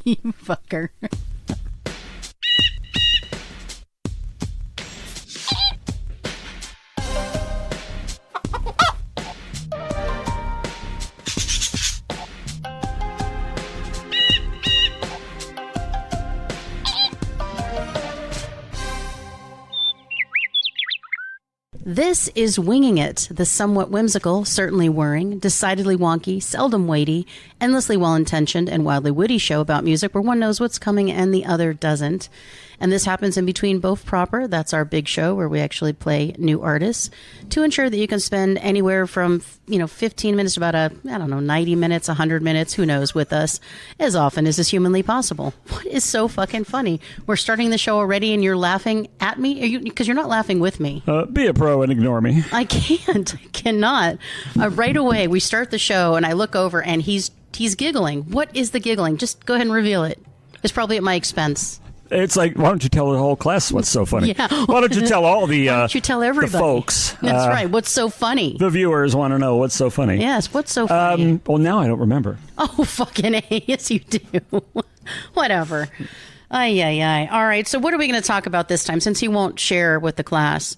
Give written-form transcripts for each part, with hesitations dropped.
You fucker. This is Winging It, the somewhat whimsical, certainly whirring, decidedly wonky, seldom weighty, endlessly well-intentioned, and wildly witty show about music where one knows what's coming and the other doesn't. And this happens in between both proper, that's our big show where we actually play new artists, to ensure that you can spend anywhere from, 15 minutes to about 90 minutes, 100 minutes, who knows, with us as often as is humanly possible. What is so fucking funny? We're starting the show already and you're laughing at me? Because you're not laughing with me. Be a pro and ignore me. I can't. I cannot. Right away, we start the show and I look over and he's giggling. What is the giggling? Just go ahead and reveal it. It's probably at my expense. It's like, why don't you tell the whole class what's so funny? Yeah. Why don't you tell all the why don't you tell everybody? the folks? That's right. What's so funny? The viewers want to know what's so funny. Yes, what's so funny? Well, now I don't remember. Oh, fucking A. Yes, you do. Whatever. Ay. All right, so what are we going to talk about this time, since he won't share with the class?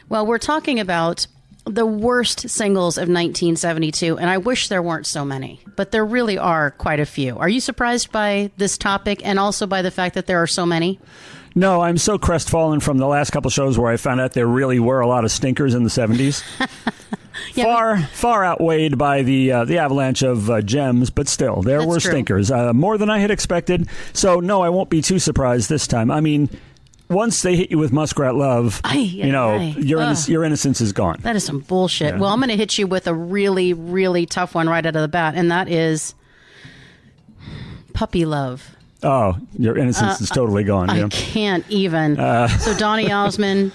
Well, we're talking about the worst singles of 1972, and I wish there weren't so many, but there really are quite a few. Are you surprised by this topic and also by the fact that there are so many? No, I'm so crestfallen from the last couple shows where I found out there really were a lot of stinkers in the 70s. Yeah, far outweighed by the avalanche of gems, but still, there were stinkers. More than I had expected. So, no, I won't be too surprised this time. I mean, once they hit you with Muskrat Love, your innocence is gone. That is some bullshit. Yeah. Well, I'm going to hit you with a really, really tough one right out of the bat, and that is Puppy Love. Oh, your innocence is totally gone. I can't even. So Donny Osmond,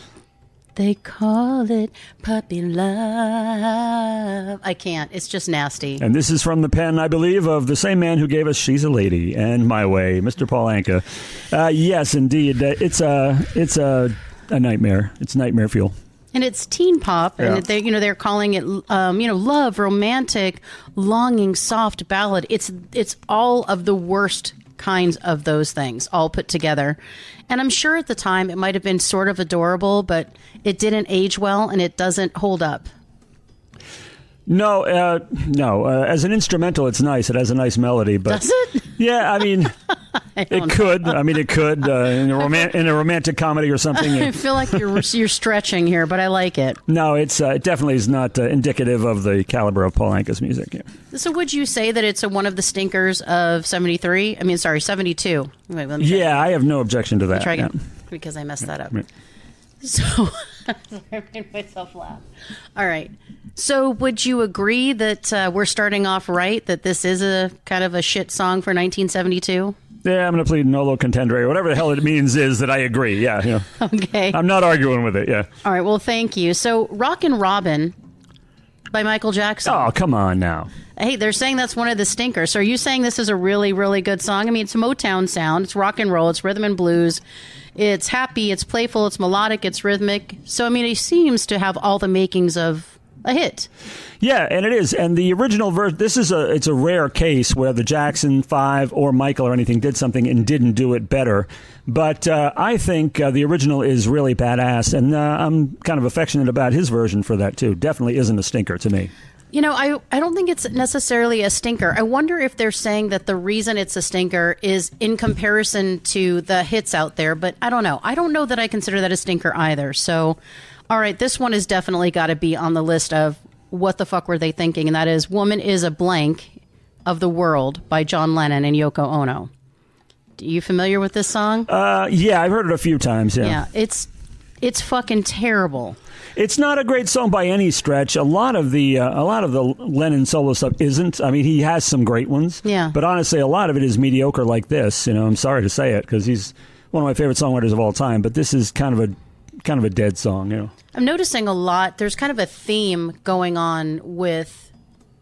they call it puppy love. I can't. It's just nasty. And this is from the pen, I believe, of the same man who gave us She's a Lady and My Way, Mr. Paul Anka. Yes, indeed. It's a nightmare. It's nightmare fuel. And it's teen pop, and they're calling it, love, romantic, longing, soft ballad. It's all of the worst kinds of those things all put together. And I'm sure at the time it might have been sort of adorable, but it didn't age well and it doesn't hold up. No. As an instrumental, it's nice. It has a nice melody. But does it? Yeah, I mean, it could. I mean, it could in a romantic comedy or something. I feel like you're stretching here, but I like it. No, it definitely is not indicative of the caliber of Paul Anka's music. Yeah. So would you say that it's one of the stinkers of 73? I mean, sorry, 72. Wait, let me yeah, I have no objection to that. Try again, because I messed that up. Right. So I made myself laugh. All right. So would you agree that we're starting off right, that this is a kind of a shit song for 1972? Yeah, I'm going to plead nolo contendere. Whatever the hell it means is that I agree. Yeah. Okay. I'm not arguing with it. Yeah. All right. Well, thank you. So Rockin' Robin by Michael Jackson. Oh, come on now. Hey, they're saying that's one of the stinkers. So are you saying this is a really, really good song? I mean, it's a Motown sound. It's rock and roll. It's rhythm and blues. It's happy. It's playful. It's melodic. It's rhythmic. So, I mean, it seems to have all the makings of a hit. Yeah, and it is. And the original version, it's a rare case where the Jackson 5 or Michael or anything did something and didn't do it better. But I think the original is really badass, and I'm kind of affectionate about his version for that, too. Definitely isn't a stinker to me. You know, I don't think it's necessarily a stinker. I wonder if they're saying that the reason it's a stinker is in comparison to the hits out there, but I don't know. I don't know that I consider that a stinker either. So, all right, this one has definitely got to be on the list of what the fuck were they thinking, and that is Woman is a Blank of the World by John Lennon and Yoko Ono. Are you familiar with this song? Yeah, I've heard it a few times, yeah. Yeah, it's fucking terrible. It's not a great song by any stretch. A lot of the Lennon solo stuff isn't. I mean, he has some great ones. Yeah. But honestly, a lot of it is mediocre like this. You know, I'm sorry to say it because he's one of my favorite songwriters of all time. But this is kind of a dead song. You know. I'm noticing a lot. There's kind of a theme going on with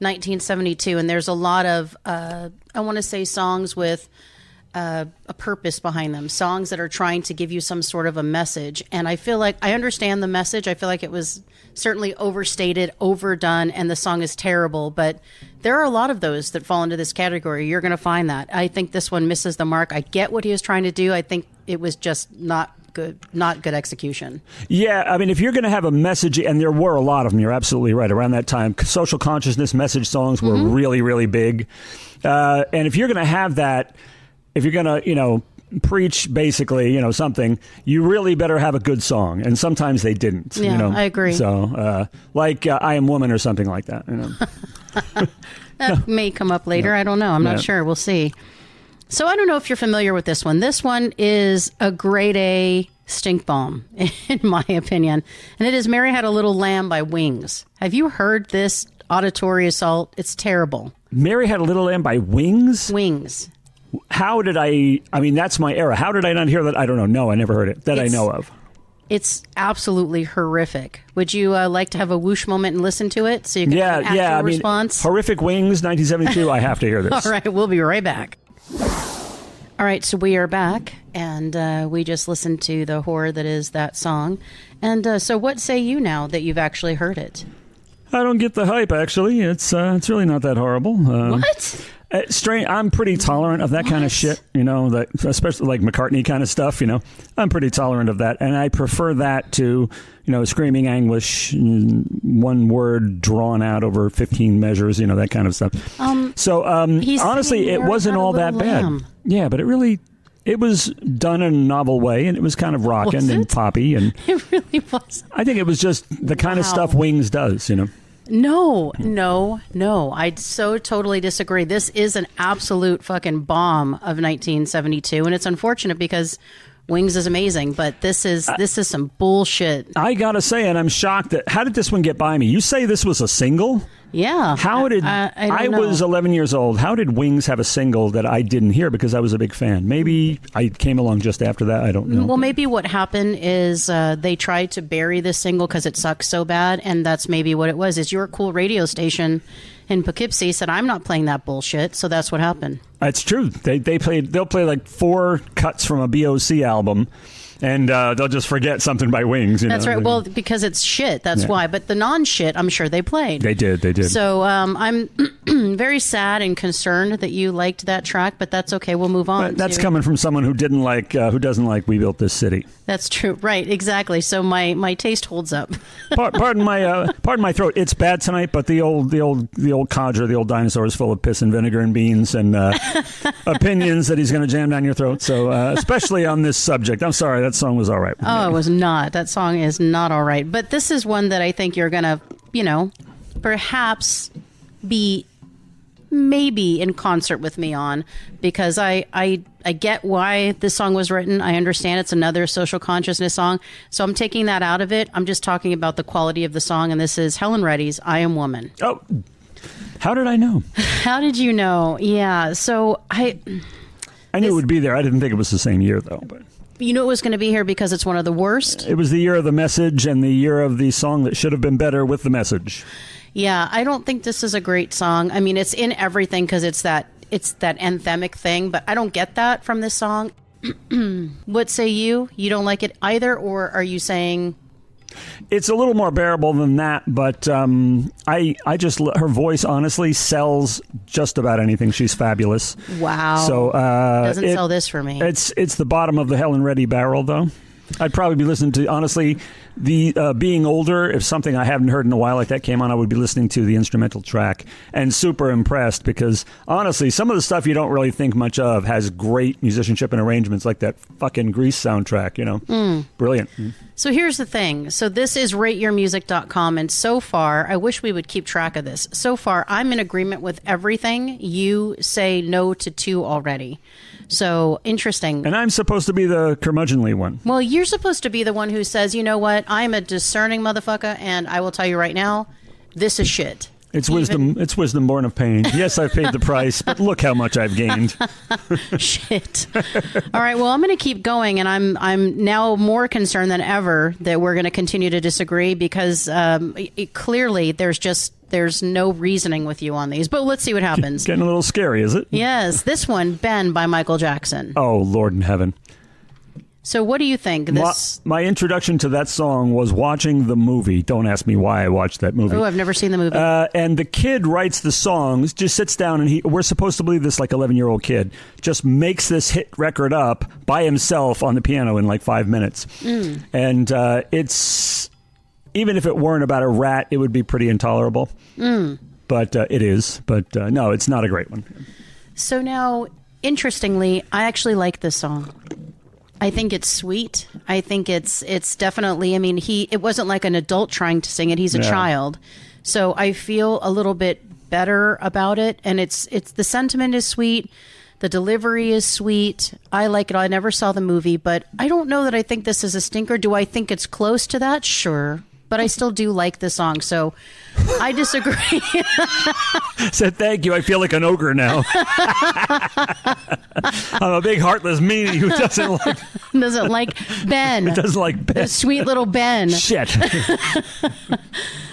1972, and there's a lot of I want to say songs with a purpose behind them, songs that are trying to give you some sort of a message. And I feel like I understand the message. I feel like it was certainly overstated, overdone, and the song is terrible. But there are a lot of those that fall into this category. You're going to find that. I think this one misses the mark. I get what he was trying to do. I think it was just not good execution. Yeah, I mean, if you're going to have a message, and there were a lot of them, you're absolutely right. Around that time, social consciousness message songs were really, really big. And if you're going to have that, if you're going to, preach basically, something, you really better have a good song. And sometimes they didn't. Yeah, I agree. So, like I Am Woman or something like that. That may come up later. I don't know. I'm not sure. We'll see. So I don't know if you're familiar with this one. This one is a grade A stink bomb, in my opinion. And it is Mary Had a Little Lamb by Wings. Have you heard this auditory assault? It's terrible. Mary Had a Little Lamb by Wings? Wings. How did I mean, that's my era. How did I not hear that? I don't know. No, I never heard it I know of. It's absolutely horrific. Would you like to have a whoosh moment and listen to it so you can have an actual response? Horrific Wings, 1972. I have to hear this. All right, we'll be right back. All right, so we are back, and we just listened to the horror that is that song. And so what say you now that you've actually heard it? I don't get the hype, actually. It's really not that horrible. What? Strange. I'm pretty tolerant of that kind of shit, that, especially like McCartney kind of stuff, I'm pretty tolerant of that. And I prefer that to, screaming anguish, one word drawn out over 15 measures, that kind of stuff. Honestly, it wasn't all that bad. Yeah, but it was done in a novel way, and it was kind of rockin' and poppy. And it really was. I think it was just the kind of stuff Wings does, No. I'd so totally disagree. This is an absolute fucking bomb of 1972, and it's unfortunate because Wings is amazing, but this is some bullshit. I gotta say, and I'm shocked how did this one get by me? You say this was a single? Yeah. How did I was 11 years old. How did Wings have a single that I didn't hear because I was a big fan? Maybe I came along just after that. I don't know. Well, maybe what happened is they tried to bury this single because it sucks so bad, and that's maybe what it was. Is your cool radio station in Poughkeepsie said, I'm not playing that bullshit, so that's what happened. That's true. They'll play like 4 cuts from a BOC album, and they'll just forget something by Wings. That's right. Well, because it's shit. That's why. But the non-shit, I'm sure they played. They did. So I'm very sad and concerned that you liked that track, but that's okay. We'll move on. That's coming from someone who doesn't like We Built This City. That's true. Right. Exactly. So my taste holds up. Pardon my throat. It's bad tonight, but the old codger, the old dinosaur, is full of piss and vinegar and beans and opinions that he's going to jam down your throat. So especially on this subject, I'm sorry. That song was all right. Oh, it was not. That song is not all right. But this is one that I think you're going to, perhaps be maybe in concert with me on, because I get why this song was written. I understand it's another social consciousness song. So I'm taking that out of it. I'm just talking about the quality of the song. And this is Helen Reddy's I Am Woman. Oh, how did I know? How did you know? Yeah. So I knew it would be there. I didn't think it was the same year, though. But you knew it was going to be here because it's one of the worst? It was the year of the message and the year of the song that should have been better with the message. Yeah, I don't think this is a great song. I mean, it's in everything because it's that anthemic thing, but I don't get that from this song. What say you? You don't like it either, or are you saying... It's a little more bearable than that, but I just her voice honestly sells just about anything. She's fabulous. Wow. So doesn't sell this for me. It's the bottom of the Helen Reddy barrel, though. I'd probably be listening to, honestly, the Being Older. If something I haven't heard in a while like that came on, I would be listening to the instrumental track and super impressed because, honestly, some of the stuff you don't really think much of has great musicianship and arrangements, like that fucking Grease soundtrack, Brilliant. So here's the thing. So this is rateyourmusic.com, and so far, I wish we would keep track of this. So far, I'm in agreement with everything. You say no to 2 already. So interesting. And I'm supposed to be the curmudgeonly one. Well, you're supposed to be the one who says, you know what, I'm a discerning motherfucker, and I will tell you right now, this is shit. It's wisdom. It's wisdom born of pain. Yes, I've paid the price, but look how much I've gained. Shit. All right. Well, I'm going to keep going, and I'm now more concerned than ever that we're going to continue to disagree because clearly there's just There's no reasoning with you on these, but let's see what happens. Getting a little scary, is it? Yes, this one, Ben by Michael Jackson. Oh, Lord in heaven. So what do you think? My introduction to that song was watching the movie. Don't ask me why I watched that movie. Oh, I've never seen the movie. And the kid writes the songs, just sits down, and we're supposed to believe this 11-year-old kid just makes this hit record up by himself on the piano in 5 minutes. And it's, even if it weren't about a rat, it would be pretty intolerable. But it is. But no, it's not a great one. So now, interestingly, I actually like this song. I think it's sweet. I think it's definitely, it wasn't like an adult trying to sing it. He's a child. So I feel a little bit better about it. And it's the sentiment is sweet. The delivery is sweet. I like it. I never saw the movie, but I don't know that I think this is a stinker. Do I think it's close to that? Sure. But I still do like the song. So I disagree. Said thank you. I feel like an ogre now. I'm a big heartless meanie who doesn't like Ben. Doesn't like Ben. The sweet little Ben. Shit.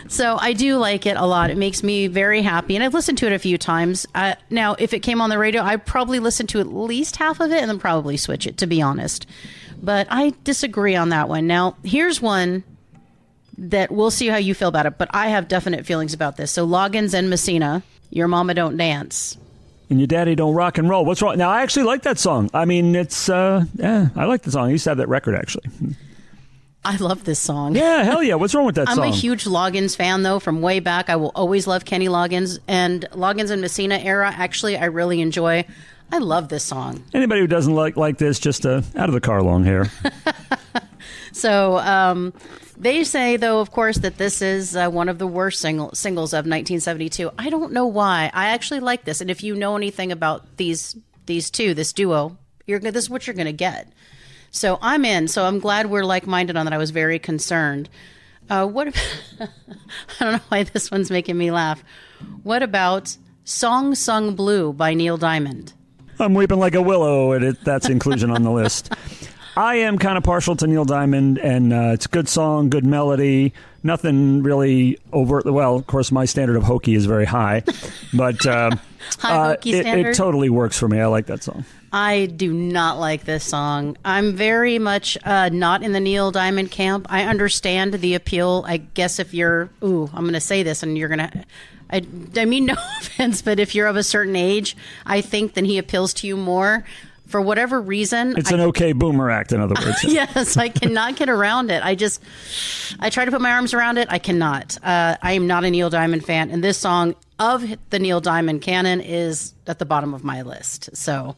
So I do like it a lot. It makes me very happy. And I've listened to it a few times. Now, if it came on the radio, I'd probably listen to at least half of it and then probably switch it, to be honest. But I disagree on that one. Now, here's one that we'll see how you feel about it, but I have definite feelings about this. So Loggins and Messina, Your Mama Don't Dance. And Your Daddy Don't Rock and Roll. What's wrong? Now, I actually like that song. It's, I like the song. I used to have that record, actually. I love this song. Yeah, hell yeah. What's wrong with that song? I'm a huge Loggins fan, though, from way back. I will always love Kenny Loggins. And Loggins and Messina era, actually, I really enjoy. I love this song. Anybody who doesn't like this, just out of the car, long hair. So they say, though, of course, that this is one of the worst singles of 1972. I don't know why. I actually like this. And if you know anything about these two, this duo, this is what you're going to get. So I'm in. So I'm glad we're like-minded on that. I was very concerned. What about, I don't know why this one's making me laugh. What about Song Sung Blue by Neil Diamond? I'm weeping like a willow, and that's inclusion on the list. I am kind of partial to Neil Diamond, and it's a good song, good melody, nothing really overtly. Well, of course, my standard of hokey is very high, but it totally works for me. I like that song. I do not like this song. I'm very much not in the Neil Diamond camp. I understand the appeal. I guess if you're, I'm going to say this, and you're going to. I mean, no offense, but if you're of a certain age, I think then he appeals to you more. For whatever reason, it's an okay boomer act, in other words. Yes, I cannot get around it. I try to put my arms around it. I cannot. I am not a Neil Diamond fan, and this song of the Neil Diamond canon is at the bottom of my list. So,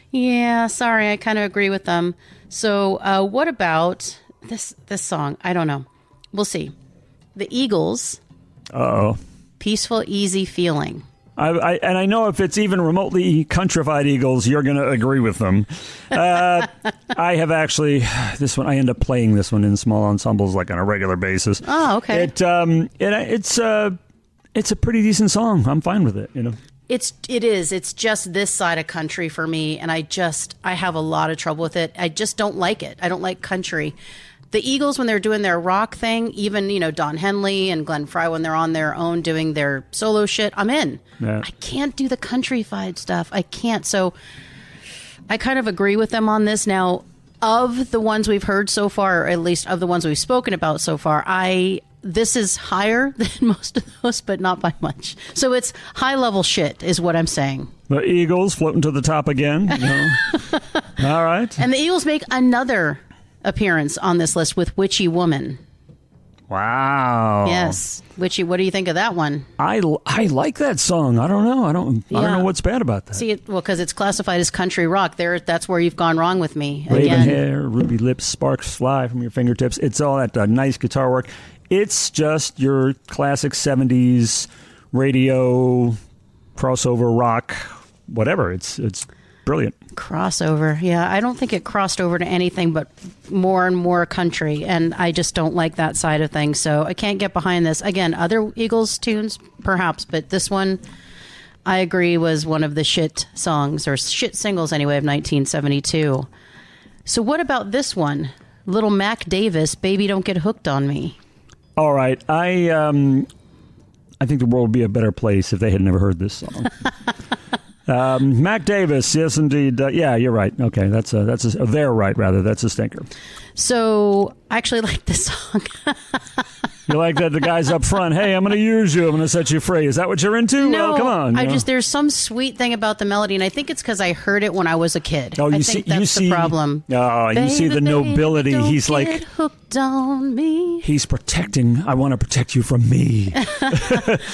yeah, sorry, I kind of agree with them. So, what about this song? I don't know. We'll see. The Eagles. Uh-oh. Peaceful, Easy Feeling. I know if it's even remotely countrified Eagles, you're going to agree with them. I have actually, this one, I end up playing this one in small ensembles on a regular basis. Oh, okay. It's a pretty decent song. I'm fine with it, It is. It's just this side of country for me, and I have a lot of trouble with it. I just don't like it. I don't like country. The Eagles, when they're doing their rock thing, even, Don Henley and Glenn Frey, when they're on their own doing their solo shit, I'm in. Yeah. I can't do the country-fied stuff. I can't. So I kind of agree with them on this. Now, of the ones we've heard so far, or at least of the ones we've spoken about so far, this is higher than most of those, but not by much. So it's high-level shit is what I'm saying. The Eagles floating to the top again. All right. And the Eagles make another appearance on this list with Witchy Woman. Wow. Yes. Witchy, what do you think of that one? I like that song. I don't know. I don't know what's bad about that. See, because it's classified as country rock. That's where you've gone wrong with me. Raven Again. hair, ruby lips, sparks fly from your fingertips. It's all that nice guitar work. It's just your classic 70s radio crossover rock, whatever. It's brilliant. Crossover. Yeah, I don't think it crossed over to anything but more and more country, and I just don't like that side of things, so I can't get behind this. Again, other Eagles tunes, perhaps, but this one, I agree, was one of the shit songs, or shit singles anyway, of 1972. So what about this one? Little Mac Davis, Baby Don't Get Hooked on Me. All right. I think the world would be a better place if they had never heard this song. Mac Davis, yes, indeed. Yeah, you're right. Okay, they're right, rather. That's a stinker. So I actually like this song. You like that the guy's up front, hey, I'm going to use you, I'm going to set you free. Is that what you're into? No, well, come on. There's some sweet thing about the melody, and I think it's because I heard it when I was a kid. Oh, I think that's the problem. Oh, you see the nobility. Don't He's get like hooked on me. He's protecting. I want to protect you from me.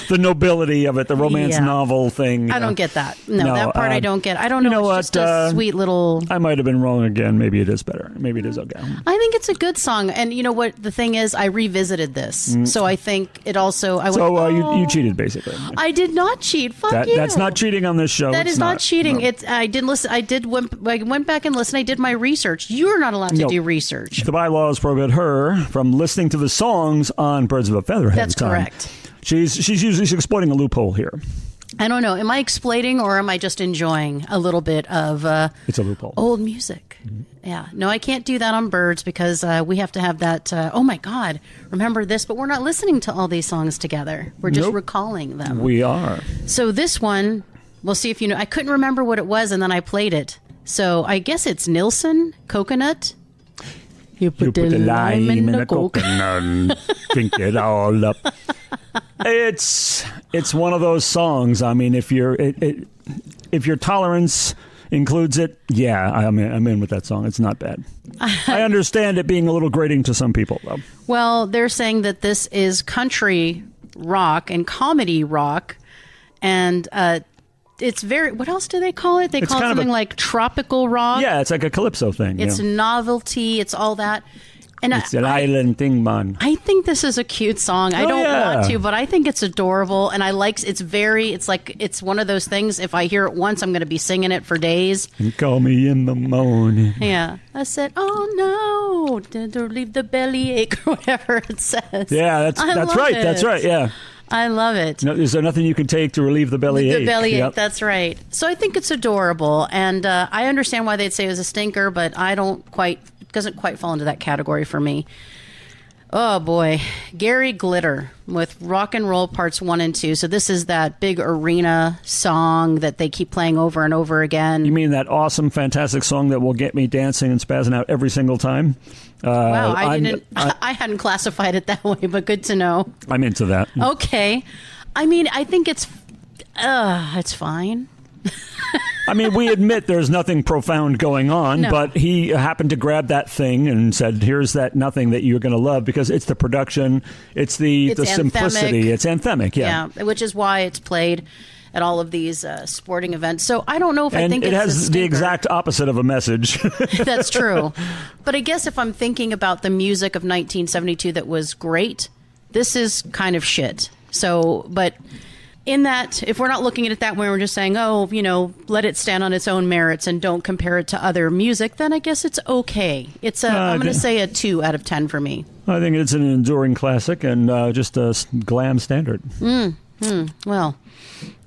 The nobility of it, the romance novel thing. I don't get that. No, that part I don't get. I don't know. You know it's just a sweet little. I might have been wrong again. Maybe it is better. Maybe it is okay. I think it's a good song, and you know what? The thing is, I revisited this, so I think it also. You cheated basically. I did not cheat. Fuck you. That's not cheating on this show. That is not cheating. No. I didn't listen. I went back and listened. I did my research. You're not allowed to do research. The bylaws prohibit her from listening to the songs on Birds of a Feather. That's correct. She's usually exploiting a loophole here. I don't know. Am I exploiting or am I just enjoying a little bit of it's a loophole. Old music? Mm-hmm. Yeah. No, I can't do that on Birds because we have to have that. Oh my God! Remember this? But we're not listening to all these songs together. We're just recalling them. We are. So this one, we'll see if you know. I couldn't remember what it was, and then I played it. So I guess it's Nilsson Coconut. You put the lime in the coconut, drink it all up. It's one of those songs. I mean, if your tolerance includes it, yeah, I'm in with that song. It's not bad. I understand it being a little grating to some people, though. Well, they're saying that this is country rock and comedy rock, and it's very. What else do they call it? They call it something like tropical rock. Yeah, it's like a calypso thing. It's novelty. It's all that. And it's an island thing, man. I think this is a cute song. I don't want to, but I think it's adorable, and I like. It's one of those things. If I hear it once, I'm going to be singing it for days. And call me in the morning. Yeah, I said, "Oh no, to leave the bellyache," or whatever it says. Yeah, that's right. It. That's right. Yeah. I love it. No, is there nothing you can take to relieve the bellyache? The bellyache, that's right. So I think it's adorable, and I understand why they'd say it was a stinker, but it doesn't quite fall into that category for me. Oh boy, Gary Glitter with Rock and Roll Parts 1 and 2. So this is that big arena song that they keep playing over and over again. You mean that awesome, fantastic song that will get me dancing and spazzing out every single time? Wow, I hadn't classified it that way, but good to know. I'm into that. Okay. I mean, I think it's fine. I mean, we admit there's nothing profound going on, but he happened to grab that thing and said, here's that nothing that you're going to love, because it's the production, it's the simplicity. It's anthemic, yeah. Yeah, which is why it's played at all of these sporting events. So I don't know if I think it it's has the exact opposite of a message. That's true. But I guess if I'm thinking about the music of 1972 that was great, this is kind of shit. So, but in that, if we're not looking at it that way, we're just saying, let it stand on its own merits and don't compare it to other music, then I guess it's okay. It's I'm going to say a 2 out of 10 for me. I think it's an enduring classic and just a glam standard. Well,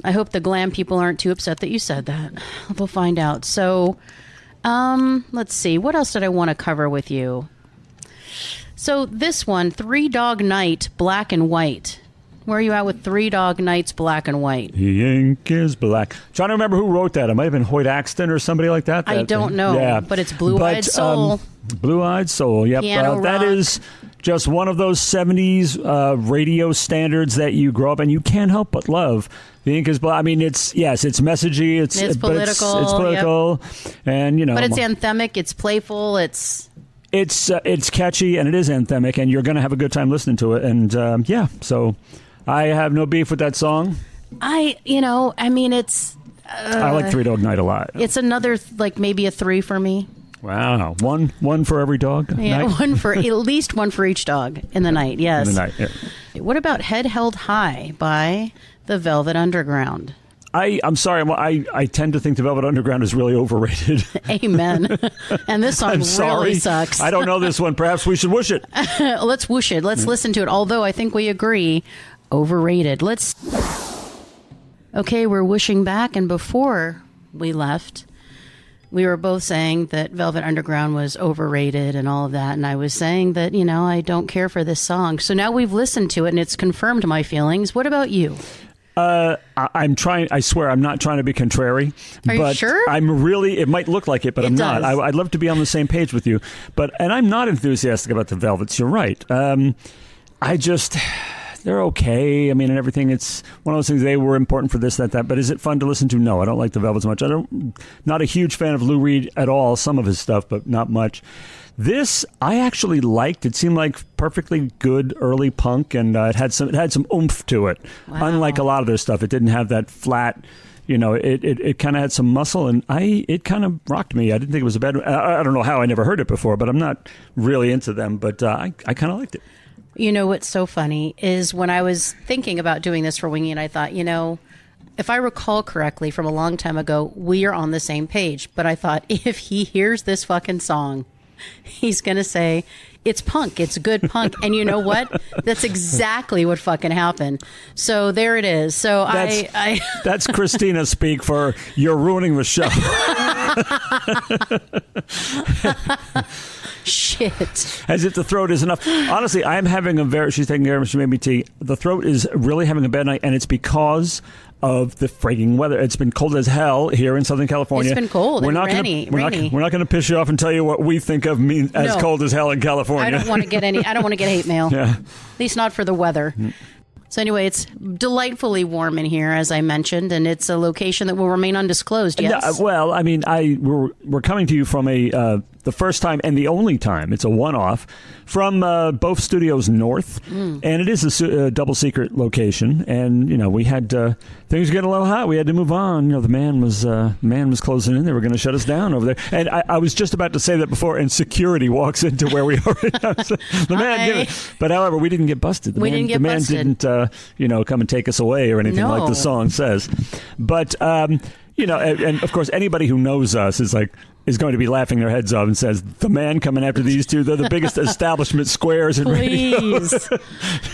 I hope the glam people aren't too upset that you said that. We'll find out. So, let's see. What else did I want to cover with you? So this one, Three Dog Night, Black and White. Where are you at with Three Dog Nights, Black and White? The ink is black. Trying to remember who wrote that. It might have been Hoyt Axton or somebody like that. I don't know, but it's Blue-Eyed Soul. Blue-Eyed Soul, yep. That is just one of those 70s radio standards that you grow up and you can't help but love. The ink is black. I mean, it's messagey. It's political. It's political. Yep. And, But it's anthemic. It's playful. It's catchy, and it is anthemic, and you're going to have a good time listening to it. And, so I have no beef with that song. It's... I like Three Dog Night a lot. It's another, maybe a 3 for me. Wow. One for every dog? Yeah, night? At least one for each dog in the night, yes. In the night, yeah. What about Head Held High by the Velvet Underground? I'm sorry. I tend to think the Velvet Underground is really overrated. Amen. And this song really sucks. I don't know this one. Perhaps we should whoosh it. Let's whoosh it. Let's listen to it. Although I think we agree, overrated. Okay, we're whooshing back. And before we left, we were both saying that Velvet Underground was overrated and all of that. And I was saying that, I don't care for this song. So now we've listened to it and it's confirmed my feelings. What about you? I'm trying. I swear, I'm not trying to be contrary. Are you sure? I'm really. It might look like it, but I'm not. does. I'd love to be on the same page with you, and I'm not enthusiastic about the Velvets. You're right. They're okay. I mean, and everything. It's one of those things. They were important for this, that. But is it fun to listen to? No, I don't like the Velvets much. Not a huge fan of Lou Reed at all. Some of his stuff, but not much. This I actually liked. It seemed like perfectly good early punk, and it had some oomph to it. Wow. Unlike a lot of their stuff, it didn't have that flat. It kind of had some muscle, and it kind of rocked me. I didn't think it was a bad. I don't know how I never heard it before, but I'm not really into them. But I kind of liked it. What's so funny is when I was thinking about doing this for Winging It, I thought, if I recall correctly from a long time ago, we are on the same page. But I thought if he hears this fucking song, he's going to say, it's punk. It's good punk. And you know what? That's exactly what fucking happened. So there it is. So that's Christina speak for you're ruining the show. Shit. As if the throat is enough. Honestly, I'm having she's taking care of me, she made me tea. The throat is really having a bad night, and it's because of the freaking weather. It's been cold as hell here in Southern California. It's been cold and rainy. We're not going to piss you off and tell you what we think of as cold as hell in California. I don't want to get hate mail. Yeah. At least not for the weather. So anyway, it's delightfully warm in here, as I mentioned, and it's a location that will remain undisclosed. Yes. Well, I mean, we're coming to you from the first time and the only time. It's a one-off from both studios north, and it is a double secret location. And we had things getting a little hot. We had to move on. The man was closing in. They were going to shut us down over there. And I was just about to say that before, and security walks into where we are. The man, but however, we didn't get busted. The man didn't come and take us away or anything like the song says. But and of course, anybody who knows us is going to be laughing their heads off and says, the man coming after these two, they're the biggest establishment squares in radio.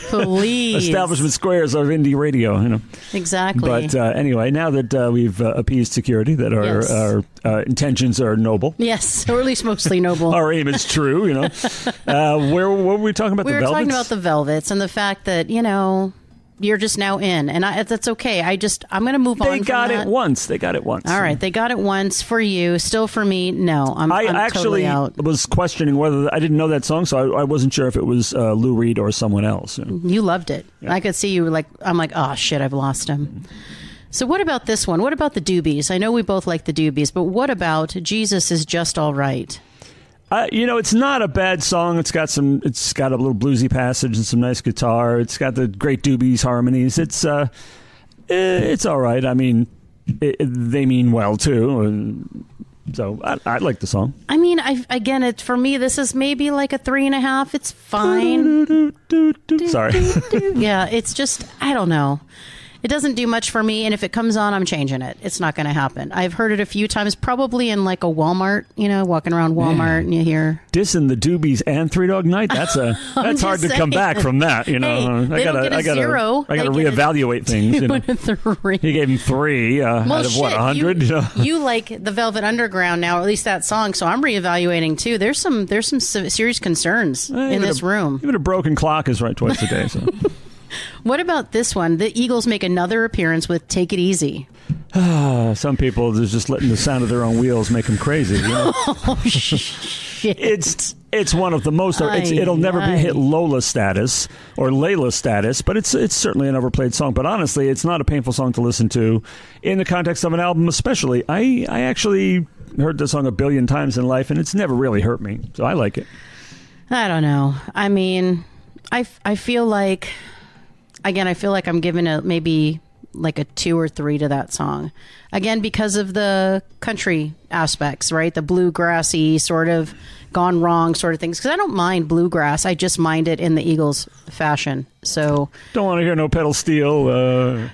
Please. Establishment squares of indie radio, Exactly. But anyway, now that we've appeased security, that our intentions are noble. Yes, or at least mostly noble. Our aim is true, what were we talking about? We the were Velvets? talking about the Velvets and the fact that, you're just now in, and that's okay. I'm going to move on. They got it once. All right, they got it once for you. Still for me, no. I'm actually totally out. Was questioning whether I didn't know that song, so I wasn't sure if it was Lou Reed or someone else. You loved it. Yeah. I could see you I'm like, oh shit, I've lost him. So what about this one? What about the Doobies? I know we both like the Doobies, but what about Jesus Is Just All Right? It's not a bad song. It's got a little bluesy passage and some nice guitar. It's got the great Doobies harmonies. It's all right. I mean, they mean well too. So I like the song. I mean, for me, this is maybe like a 3.5. It's fine. Sorry. Yeah, it's just, I don't know. It doesn't do much for me, and if it comes on, I'm changing it. It's not going to happen. I've heard it a few times, probably in like a Walmart, walking around Walmart, and you hear dissing the Doobies and Three Dog Night. That's hard to come back from that. Hey, I gotta reevaluate things. He gave him 3 out of 100. You like the Velvet Underground now, or at least that song. So I'm reevaluating too. There's some serious concerns in this room. Even a broken clock is right twice a day. So. What about this one? The Eagles make another appearance with Take It Easy. Some people are just letting the sound of their own wheels make them crazy. Oh, shit. It's one of the most. It'll never hit Lola status or Layla status, but it's certainly an overplayed song. But honestly, it's not a painful song to listen to in the context of an album, especially. I actually heard this song a billion times in life, and it's never really hurt me. So I like it. I don't know. I mean, I feel like... Again, I feel like I'm giving maybe like a 2 or 3 to that song. Again, because of the country aspects, right? The bluegrassy sort of gone wrong sort of things. Because I don't mind bluegrass. I just mind it in the Eagles fashion. So don't want to hear no pedal steel.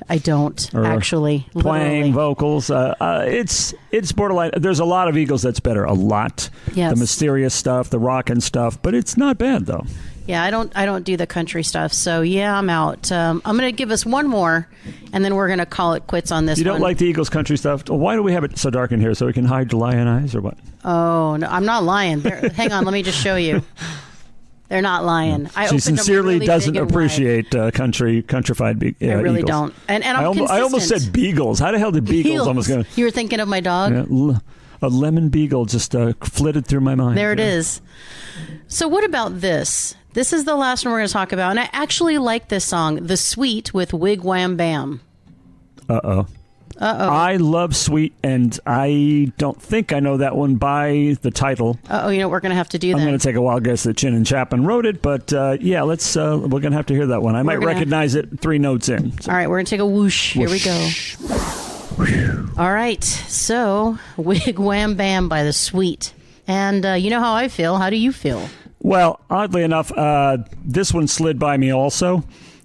I don't actually. Playing vocals. It's borderline. There's a lot of Eagles that's better. A lot. Yes. The mysterious stuff, the rockin' stuff. But it's not bad, though. Yeah, I don't do the country stuff. So yeah, I'm out. I'm going to give us one more, and then we're going to call it quits on this. You don't one. like the Eagles country stuff? Why do we have it so dark in here? So we can hide your lion eyes, or what? Oh no, I'm not lying. Hang on, let me just show you. They're not lying. She sincerely doesn't appreciate countrified. I really Eagles. don't. And I'm consistent. I almost said beagles. How the hell did beagles almost go? You were thinking of my dog? Yeah, a lemon beagle just flitted through my mind. There it is. So what about this? This is the last one we're going to talk about. And I actually like this song, The Sweet with Wig Wham Bam. Uh-oh. I love Sweet, and I don't think I know that one by the title. You know what we're going to have to do then? I'm going to take a wild guess that Chin and Chapman wrote it, but yeah, we're going to have to hear that one. I might recognize it 3 notes in. So. All right, we're going to take a whoosh. Here we go. All right, so Wig Wham Bam by The Sweet. And you know how I feel. How do you feel? Well, oddly enough, this one slid by me also.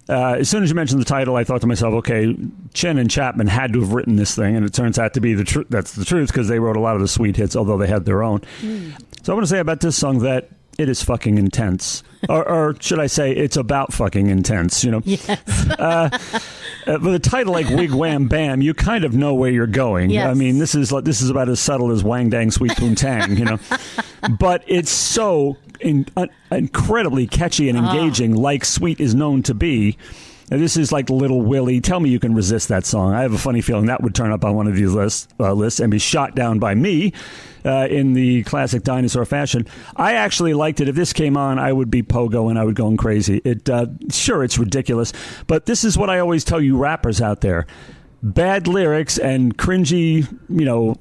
As soon as you mentioned the title, I thought to myself, okay, Chin and Chapman had to have written this thing, and it turns out to be the truth. That's the truth, because they wrote a lot of the Sweet hits, although they had their own. So I want to say about this song that it is fucking intense. or should I say it's about fucking intense, you know? Yes. With a title like Wig Wham Bam, you kind of know where you're going. Yes. I mean, this is about as subtle as Wang Dang Sweet Poontang, you know? But it's so incredibly catchy and engaging, like Sweet is known to be. Now, this is like Little Willie. Tell me you can resist that song. I have a funny feeling that would turn up on one of these lists and be shot down by me in the classic dinosaur fashion. I actually liked it. If this came on, I would be pogoing. I would go crazy. Sure, it's ridiculous, but this is what I always tell you rappers out there. Bad lyrics and cringy,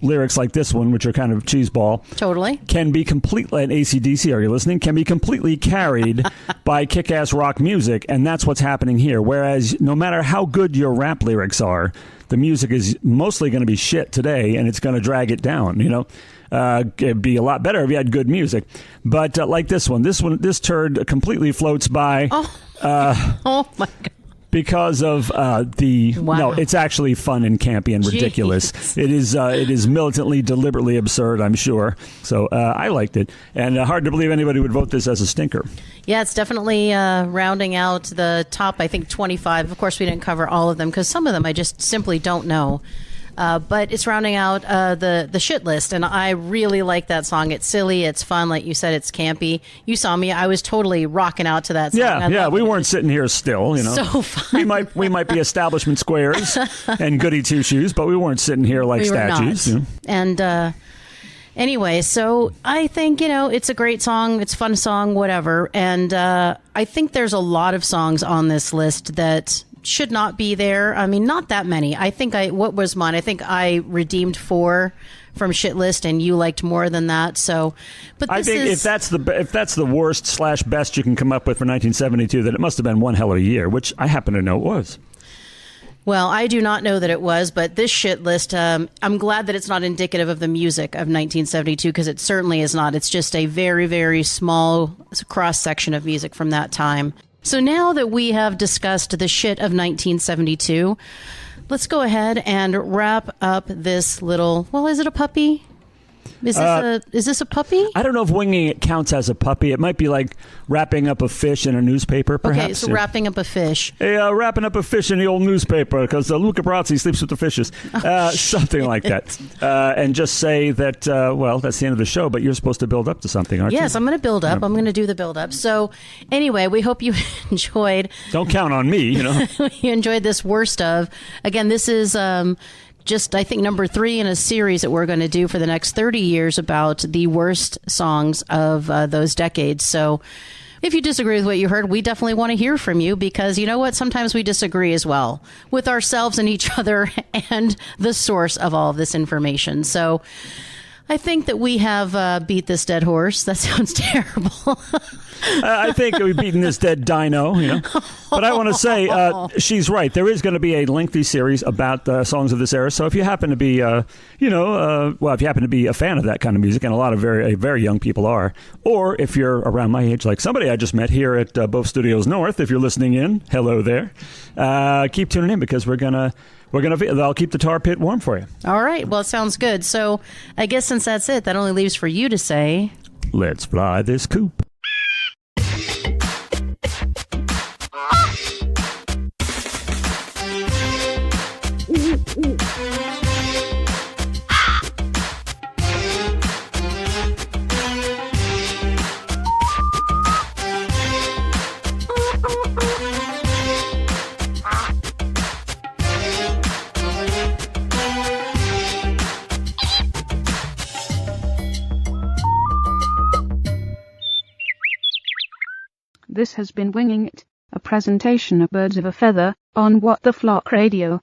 lyrics like this one, which are kind of cheeseball. Totally. Can be completely, and AC/DC, are you listening? Can be completely carried by kick-ass rock music, and that's what's happening here. Whereas no matter how good your rap lyrics are, the music is mostly going to be shit today, and it's going to drag it down, It'd be a lot better if you had good music. But like this turd completely floats by. Oh my God. Because of no, it's actually fun and campy and ridiculous. Jeez. It is militantly, deliberately absurd, I'm sure. So I liked it, and hard to believe anybody would vote this as a stinker. Yeah, it's definitely rounding out the top, I think, 25. Of course, we didn't cover all of them because some of them I just simply don't know. But it's rounding out the shit list, and I really like that song. It's silly, it's fun, like you said, it's campy. You saw me; I was totally rocking out to that song. Yeah, we weren't sitting here still, So fun. We might be establishment squares and goody two shoes, but we weren't sitting here like statues. And anyway, so I think it's a great song, it's a fun song, whatever. And I think there's a lot of songs on this list that should not be there. I mean, not that many. I think what was mine? I think I redeemed 4 from shit list, and you liked more than that. So, but this I think if that's the worst / best you can come up with for 1972, then it must have been one hell of a year, which I happen to know it was. Well, I do not know that it was, but this shit list, I'm glad that it's not indicative of the music of 1972, because it certainly is not. It's just a very, very small cross section of music from that time. So now that we have discussed the shit of 1972, let's go ahead and wrap up this little, is it a puppy? Is this a puppy? I don't know if winging it counts as a puppy. It might be like wrapping up a fish in a newspaper, perhaps. Okay, so wrapping up a fish. Hey, wrapping up a fish in the old newspaper because Luca Brasi sleeps with the fishes. Something like that. And just say that, that's the end of the show, but you're supposed to build up to something, aren't you? Yes, I'm going to build up. I'm going to do the build up. So anyway, we hope you enjoyed. Don't count on me, You enjoyed this worst of. Again, this is just, I think, number 3 in a series that we're going to do for the next 30 years about the worst songs of those decades. So if you disagree with what you heard, we definitely want to hear from you, because you know what? Sometimes we disagree as well with ourselves and each other and the source of all of this information. So I think that we have beat this dead horse. That sounds terrible. I think we've beaten this dead dino, But I want to say she's right. There is going to be a lengthy series about songs of this era. So if you happen to be, if you happen to be a fan of that kind of music, and a lot of very, very young people are, or if you're around my age, like somebody I just met here at Both Studios North, if you're listening in, hello there. Keep tuning in, because I'll keep the tar pit warm for you. All right. Well, it sounds good. So I guess since that's it, that only leaves for you to say, let's fly this coop. This has been Winging It, a presentation of Birds of a Feather on What the Flock Radio.